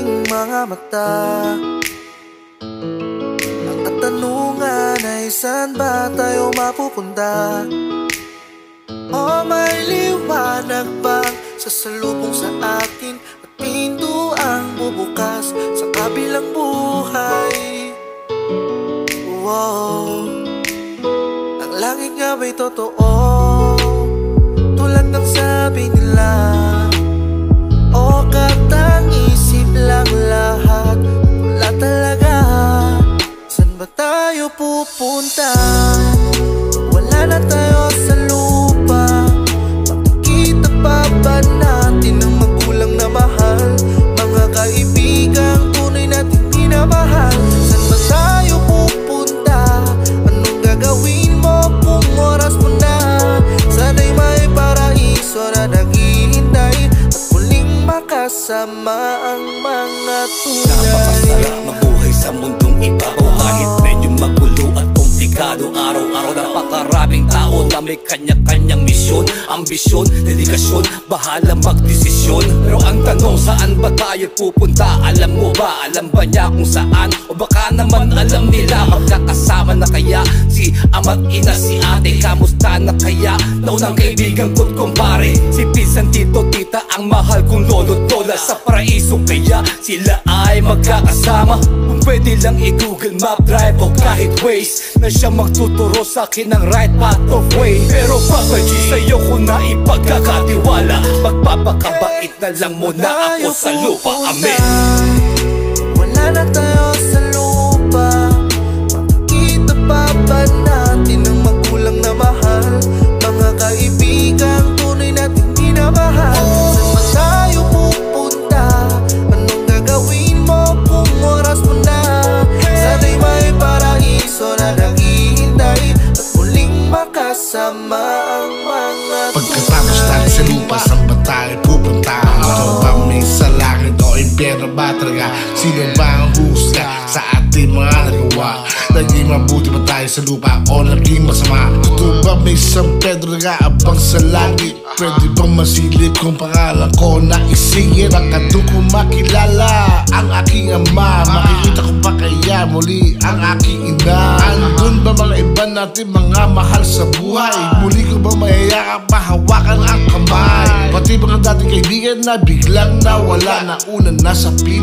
aking mga mata. Ang katanungan ay saan ba tayo mapupunta? O may liwanag bang sasalubong sa akin at pinto ang bubukas sa kabilang buhay? Wow, ang langit nga ba'y totoo? Tulad ng sabi nila, o katang-isip lang lahat? Wala talaga. Saan ba tayo pupunta? Wala na tayo sa lupa. Makikita pa ba natin ang magulang na mahal? Mga kaibigang tunay natin minamahal. Saan ba tayo pupunta? Anong gagawin mo kung oras mo na? Sana'y may paraiso na naghihintay at muling makasama ang mga tunay. Napakasarap mabuhay sa mundong ibabaw. Kahit medyo magulo at komplikado, araw-araw napakaraming tao na may kanya-kanyang misyon, ambisyon, dedikasyon, bahala magdesisyon. Pero ang tanong, saan ba tayo pupunta? Alam mo ba? Alam ba niya kung saan? O baka naman alam nila? Magkakasama na kaya si ama't ina, si ate? Kamusta na kaya naunang kaibigan ko't kumpare? Si pinsan, tito, tita, ang mahal kong lolo't lola sa paraiso. Kaya sila ay magkakasama. Kung pwede lang i-Google Map, Drive o kahit Waze, na siya magtuturo sa akin ng right path of way. Pero Papa G, sa'yo ko na ipagkakatiwala. Magpapakabait na lang muna ako sa lupa. Amen. Wala na tayo sa lupa. Makikita pa ba natin ang magulang na mahal? Mga kaibigang tunay natin minamahal. Saan ba tayo pupunta? Anong gagawin mo kung oras mo na? Sana'y may paraiso na naghihintay at muling makasama ang mga tunay. Pagkatapos tayo sa lupa, saan ba tayo pupunta? Ito ba may sa langit o impyerno ba talaga? Sino ba ang husga sa ating mga nagawa? Naging mabuti ba tayo sa lupa o naging masama? Ito ba may San Pedro nag-aabang sa langit? Pwede bang masilip kung pangalan ko na isingit? Baka doon ko makilala ang aking ama. Makikita ko pa kaya muli ang aking ina. Andun ba mga iba natin mga mahal sa buhay? Muli ko ba mayayakap mahawakan ang kamay? Pati mga dating kaibigan na biglang nawala, na una nasa pila.